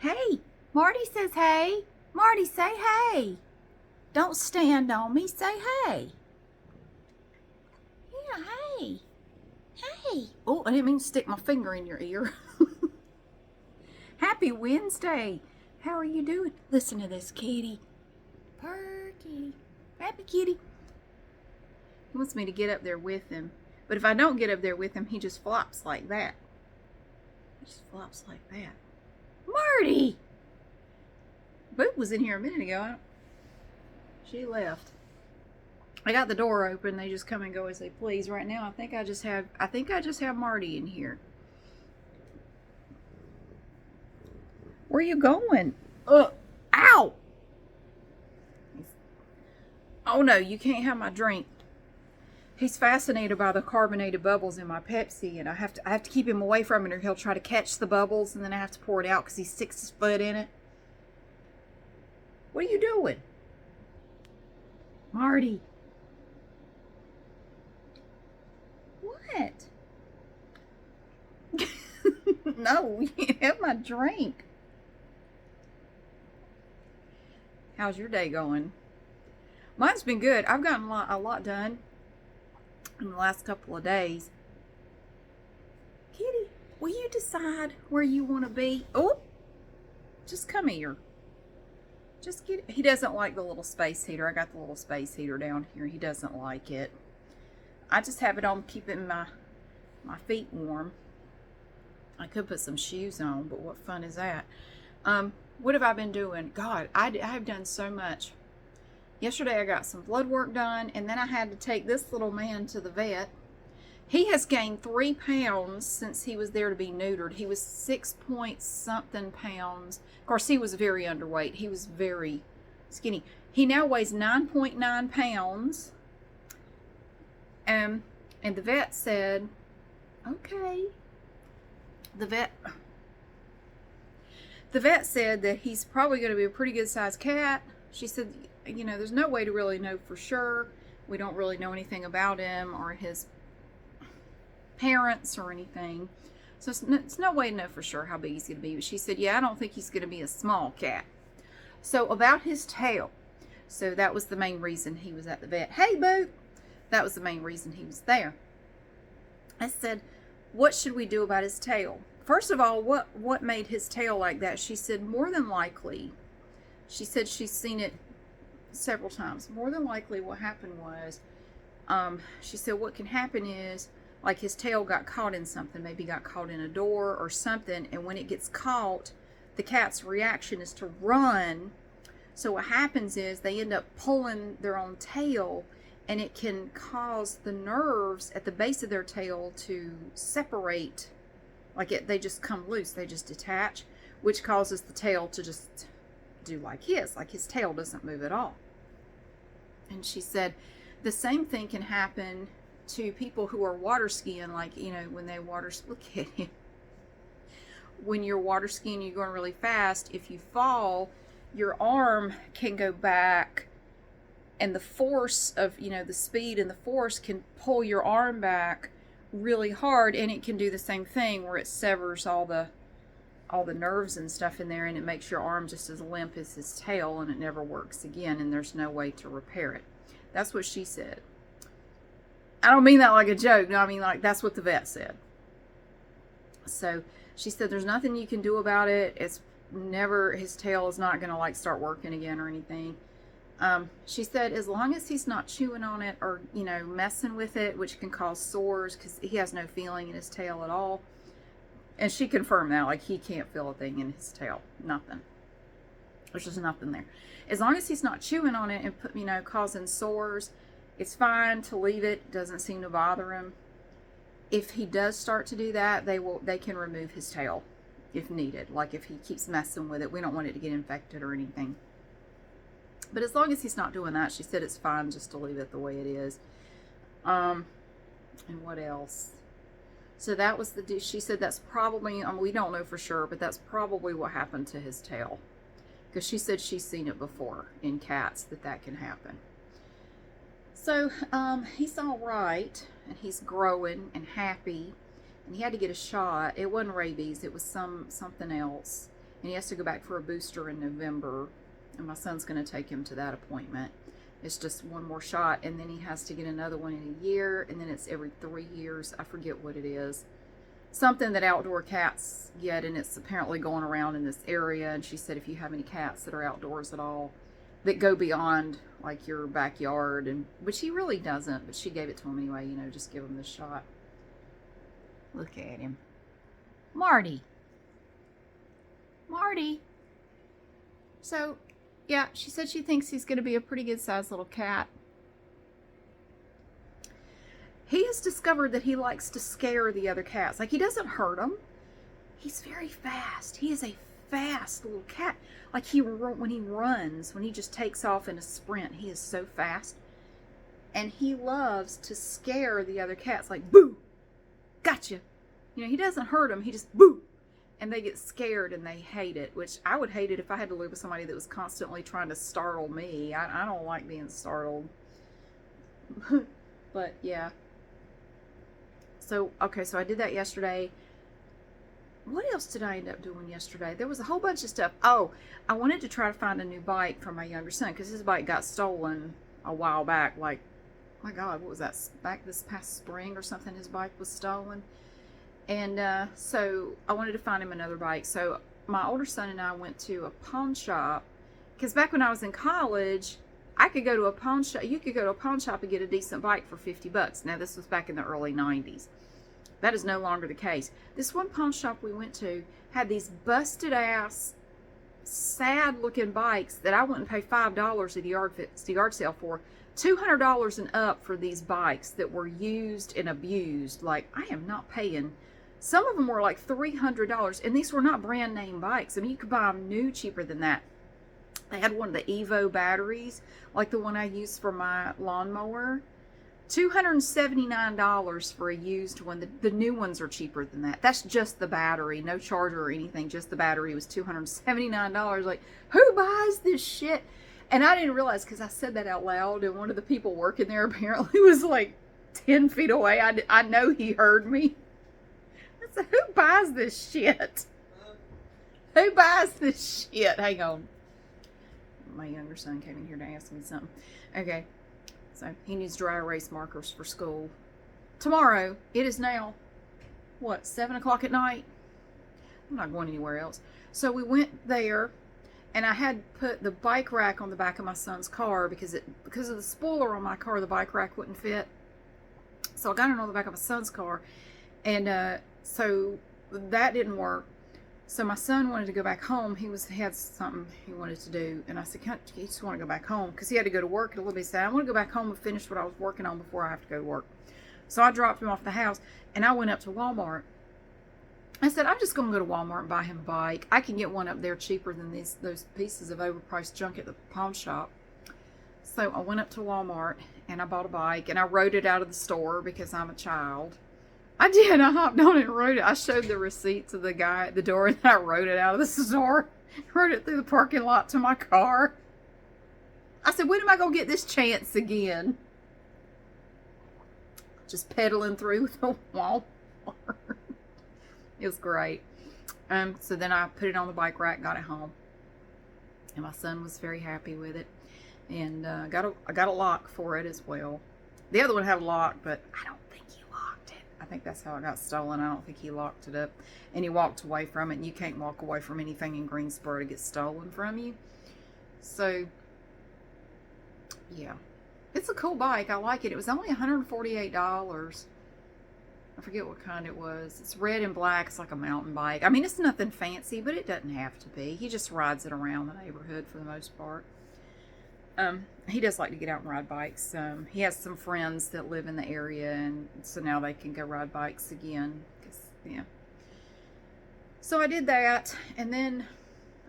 Hey, Marty says hey. Marty, say hey. Don't stand on me. Say hey. Yeah, hey. Hey. Oh, I didn't mean to stick my finger in your ear. Happy Wednesday. How are you doing? Listen to this kitty. Purr kitty. Happy kitty. He wants me to get up there with him. But if I don't get up there with him, he just flops like that. He just flops like that. Marty! Boop was in here a minute ago. She left. I got the door open. They just come and go as they please. Right now, I think I just have Marty in here. Where are you going? Ow! Oh no, you can't have my drink. He's fascinated by the carbonated bubbles in my Pepsi, and I have to keep him away from it, or he'll try to catch the bubbles, and then I have to pour it out because he sticks his foot in it. What are you doing, Marty? What? No, you can't have my drink. How's your day going? Mine's been good. I've gotten a lot done in the last couple of days. Kitty, will you decide where you want to be? Oh, just come here. Just get it. He doesn't like the little space heater. I got the little space heater down here. He doesn't like it. I just have it on keeping my feet warm. I could put some shoes on, but what fun is that? What have I been doing? God, I have done so much. Yesterday I got some blood work done, and then I had to take this little man to the vet. He has gained 3 pounds since he was there to be neutered. He was 6 point something pounds. Of course, he was very underweight. He was very skinny. He now weighs 9.9 pounds. And the vet said, okay. The vet said that he's probably going to be a pretty good sized cat. She said, you know, there's no way to really know for sure. We don't really know anything about him or his parents or anything. So it's no way to know for sure how big he's going to be. But she said, yeah, I don't think he's going to be a small cat. So about his tail. So that was the main reason he was at the vet. Hey, boo! That was the main reason he was there. I said, what should we do about his tail? First of all, what made his tail like that? She said, more than likely, she said she's seen it several times. More than likely what happened was, she said what can happen is, like his tail got caught in something, maybe got caught in a door or something, and when it gets caught, the cat's reaction is to run. So what happens is they end up pulling their own tail, and it can cause the nerves at the base of their tail to separate, they just come loose, they just detach, which causes the tail to just do like his tail doesn't move at all. And she said the same thing can happen to people who are water skiing, like, you know, when they look at him. When you're water skiing, you're going really fast. If you fall, your arm can go back, and the force of, you know, the speed and the force can pull your arm back really hard, and it can do the same thing where it severs all the nerves and stuff in there, and it makes your arm just as limp as his tail, and it never works again, and there's no way to repair it. That's what she said. I don't mean that like a joke. No, I mean, like, that's what the vet said. So she said there's nothing you can do about it. His tail is not going to, like, start working again or anything. She said as long as he's not chewing on it or, you know, messing with it, which can cause sores, because he has no feeling in his tail at all. And she confirmed that, like, he can't feel a thing in his tail. Nothing. There's just nothing there. As long as he's not chewing on it and, causing sores, it's fine to leave it. It doesn't seem to bother him. If he does start to do that, they can remove his tail if needed. Like, if he keeps messing with it, we don't want it to get infected or anything. But as long as he's not doing that, she said it's fine just to leave it the way it is. And what else? So that was she said that's probably, we don't know for sure, but that's probably what happened to his tail. Because she said she's seen it before in cats, that can happen. So he's all right, and he's growing and happy, and he had to get a shot. It wasn't rabies, it was something else. and he has to go back for a booster in November, and my son's going to take him to that appointment. It's just one more shot, and then he has to get another one in a year, and then it's every 3 years. I forget what it is. Something that outdoor cats get, and it's apparently going around in this area. And she said if you have any cats that are outdoors at all that go beyond like your backyard, and which he really doesn't, but she gave it to him anyway, you know, just give him this shot. Look at him. Marty. Marty. So, yeah, she said she thinks he's going to be a pretty good sized little cat. He has discovered that he likes to scare the other cats. Like, he doesn't hurt them. He's very fast. He is a fast little cat. Like, when he runs, when he just takes off in a sprint, he is so fast. And he loves to scare the other cats. Like, boo! Gotcha! You know, he doesn't hurt them. He just, boo! And they get scared and they hate it. Which, I would hate it if I had to live with somebody that was constantly trying to startle me. I don't like being startled. But, yeah. So, okay, so I did that yesterday. What else did I end up doing yesterday? There was a whole bunch of stuff. Oh, I wanted to try to find a new bike for my younger son because his bike got stolen a while back. Like, my God, what was that? Back this past spring or something, his bike was stolen. And so I wanted to find him another bike. So my older son and I went to a pawn shop because back when I was in college, I could go to a pawn shop. You could go to a pawn shop and get a decent bike for $50. Now, this was back in the early 90s. That is no longer the case. This one pawn shop we went to had these busted ass, sad looking bikes that I wouldn't pay $5 at the yard sale for. $200 and up for these bikes that were used and abused. Like, I am not paying. Some of them were like $300, and these were not brand name bikes. I mean, you could buy them new cheaper than that. They had one of the Evo batteries, like the one I use for my lawnmower. $279 for a used one. The new ones are cheaper than that. That's just the battery, no charger or anything. Just the battery was $279. Like, who buys this shit? And I didn't realize because I said that out loud, and one of the people working there apparently was like 10 feet away. I know he heard me. I said, who buys this shit? Who buys this shit? Hang on. My younger son came in here to ask me something. Okay. So he needs dry erase markers for school. Tomorrow, it is now, what, 7 o'clock at night? I'm not going anywhere else. So we went there, and I had put the bike rack on the back of my son's car because of the spoiler on my car, the bike rack wouldn't fit. So I got it on the back of my son's car, and so that didn't work. So my son wanted to go back home. He had something he wanted to do. And I said, you just want to go back home? Because he had to go to work at a little bit. He said, I want to go back home and finish what I was working on before I have to go to work. So I dropped him off at the house, and I went up to Walmart. I said, I'm just going to go to Walmart and buy him a bike. I can get one up there cheaper than those pieces of overpriced junk at the pawn shop. So I went up to Walmart, and I bought a bike, and I rode it out of the store because I'm a child. I did. I hopped on it and rode it. I showed the receipt to the guy at the door, and I rode it out of the store. Rode it through the parking lot to my car. I said, when am I going to get this chance again? Just pedaling through the Walmart. It was great. So then I put it on the bike rack, got it home. And my son was very happy with it. And I got a lock for it as well. The other one had a lock, but I don't think he locked it. I think that's how it got stolen. I don't think he locked it up. And he walked away from it. And you can't walk away from anything in Greensboro to get stolen from you. So, yeah. It's a cool bike. I like it. It was only $148. I forget what kind it was. It's red and black. It's like a mountain bike. I mean, it's nothing fancy, but it doesn't have to be. He just rides it around the neighborhood for the most part. He does like to get out and ride bikes. He has some friends that live in the area, and so now they can go ride bikes again. Yeah. So I did that, and then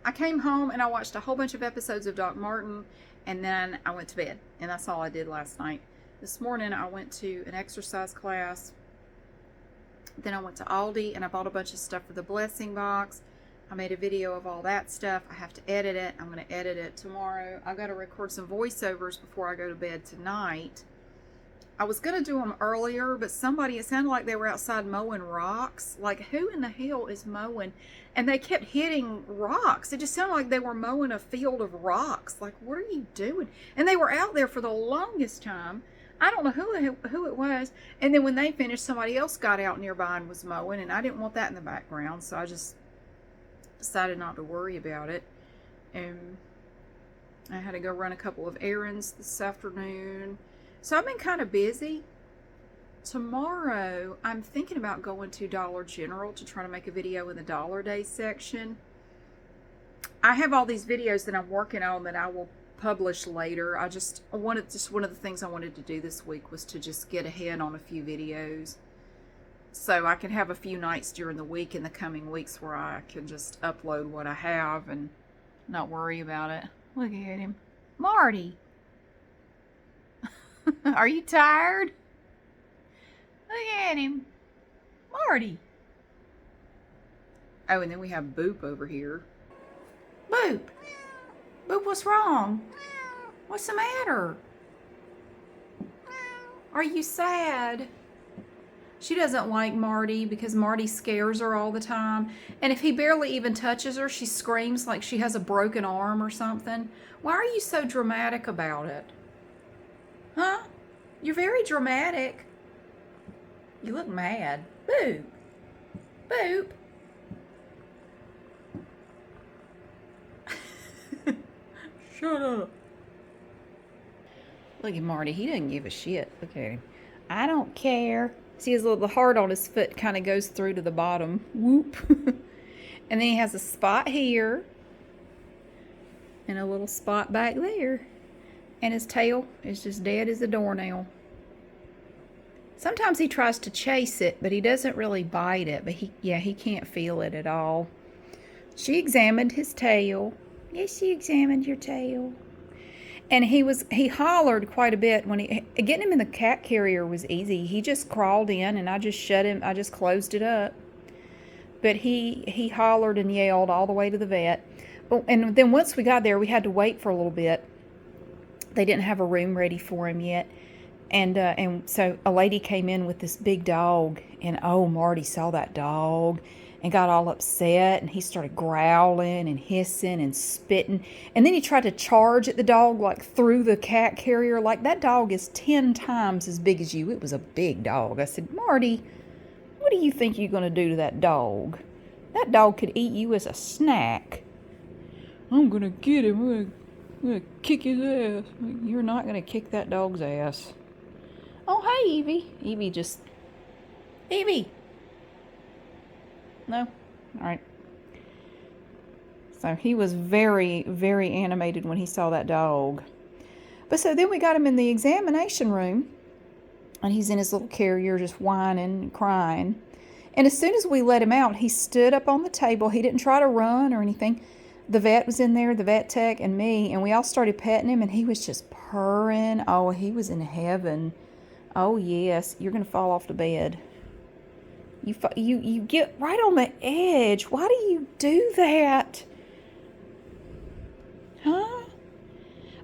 I came home and I watched a whole bunch of episodes of Doc Martin, and then I went to bed, and that's all I did last night. This morning I went to an exercise class. Then I went to Aldi and I bought a bunch of stuff for the blessing box. I made a video of all that stuff. I have to edit it. I'm going to edit it tomorrow. I've got to record some voiceovers before I go to bed tonight. I was going to do them earlier, but somebody, it sounded like they were outside mowing rocks. Like, who in the hell is mowing? And they kept hitting rocks. It just sounded like they were mowing a field of rocks. Like, what are you doing? And they were out there for the longest time. I don't know who it was. And then when they finished, somebody else got out nearby and was mowing, and I didn't want that in the background, so I just decided not to worry about it. And I had to go run a couple of errands this afternoon. So I've been kind of busy. Tomorrow, I'm thinking about going to Dollar General to try to make a video in the Dollar Day section. I have all these videos that I'm working on that I will publish later. just one of the things I wanted to do this week was to just get ahead on a few videos, so I can have a few nights during the week in the coming weeks where I can just upload what I have and not worry about it. Look at him. Marty! Are you tired? Look at him. Marty! Oh, and then we have Boop over here. Boop! Boop, what's wrong? What's the matter? Are you sad? She doesn't like Marty because Marty scares her all the time. And if he barely even touches her, she screams like she has a broken arm or something. Why are you so dramatic about it? Huh? You're very dramatic. You look mad. Boop. Boop. Shut up. Look at Marty. He doesn't give a shit. Look at him. I don't care. See, the heart on his foot kind of goes through to the bottom. Whoop. And then he has a spot here. And a little spot back there. And his tail is just dead as a doornail. Sometimes he tries to chase it, but he doesn't really bite it. But he can't feel it at all. She examined his tail. Yes, she examined your tail. And he hollered quite a bit when getting him in the cat carrier was easy. He just crawled in and I just shut him. I just closed it up. But he hollered and yelled all the way to the vet. And then once we got there, we had to wait for a little bit. They didn't have a room ready for him yet. And so a lady came in with this big dog, and oh, Marty saw that dog and got all upset, and he started growling and hissing and spitting. And then he tried to charge at the dog, like through the cat carrier. Like, that dog is 10 times as big as you. It was a big dog. I said, Marty, what do you think you're going to do to that dog? That dog could eat you as a snack. I'm going to get him. I'm going to kick his ass. You're not going to kick that dog's ass. Oh, hey, Evie. Evie. No? All right. So he was very, very animated when he saw that dog. But so then we got him in the examination room, and he's in his little carrier just whining and crying. And as soon as we let him out, he stood up on the table. He didn't try to run or anything. The vet was in there, the vet tech and me, and we all started petting him, and he was just purring. Oh, he was in heaven. Oh, yes. You're going to fall off the bed. You get right on the edge. Why do you do that? Huh?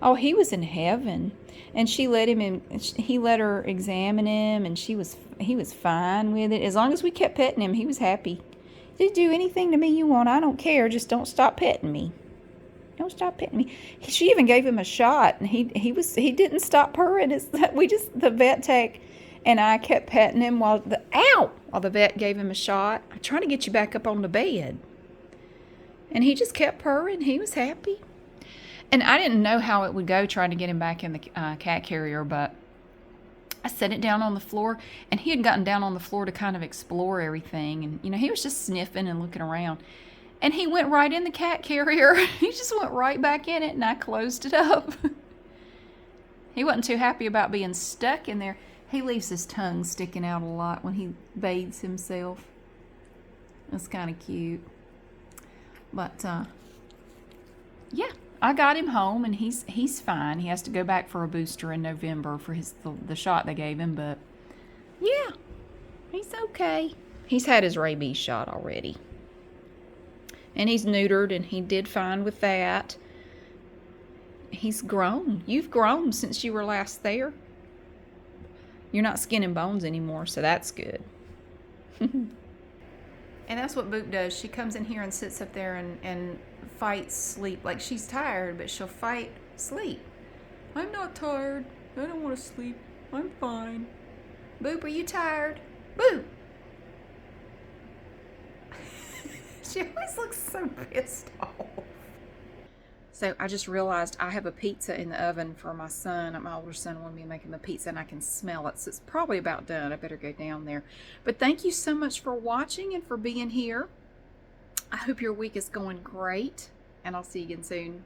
Oh, he was in heaven. And she let him in. He let her examine him, and he was fine with it. As long as we kept petting him, he was happy. You do anything to me you want. I don't care. Just don't stop petting me. Don't stop petting me. She even gave him a shot, and he didn't stop purring. The vet tech and I kept petting him while the vet gave him a shot. I'm trying to get you back up on the bed. And he just kept purring. He was happy. And I didn't know how it would go trying to get him back in the cat carrier, but I set it down on the floor, and he had gotten down on the floor to kind of explore everything. And, he was just sniffing and looking around. And he went right in the cat carrier. He just went right back in it, and I closed it up. He wasn't too happy about being stuck in there. He leaves his tongue sticking out a lot when he bathes himself. That's kind of cute. But, yeah, I got him home, and he's fine. He has to go back for a booster in November for the shot they gave him. But, yeah, he's okay. He's had his rabies shot already. And he's neutered, and he did fine with that. He's grown. You've grown since you were last there. You're not skin and bones anymore, so that's good. And that's what Boop does. She comes in here and sits up there and fights sleep. Like, she's tired, but she'll fight sleep. I'm not tired. I don't want to sleep. I'm fine. Boop, are you tired? Boop! She always looks so pissed off. So I just realized I have a pizza in the oven for my son. My older son wanted me to make him a pizza, and I can smell it. So it's probably about done. I better go down there. But thank you so much for watching and for being here. I hope your week is going great, and I'll see you again soon.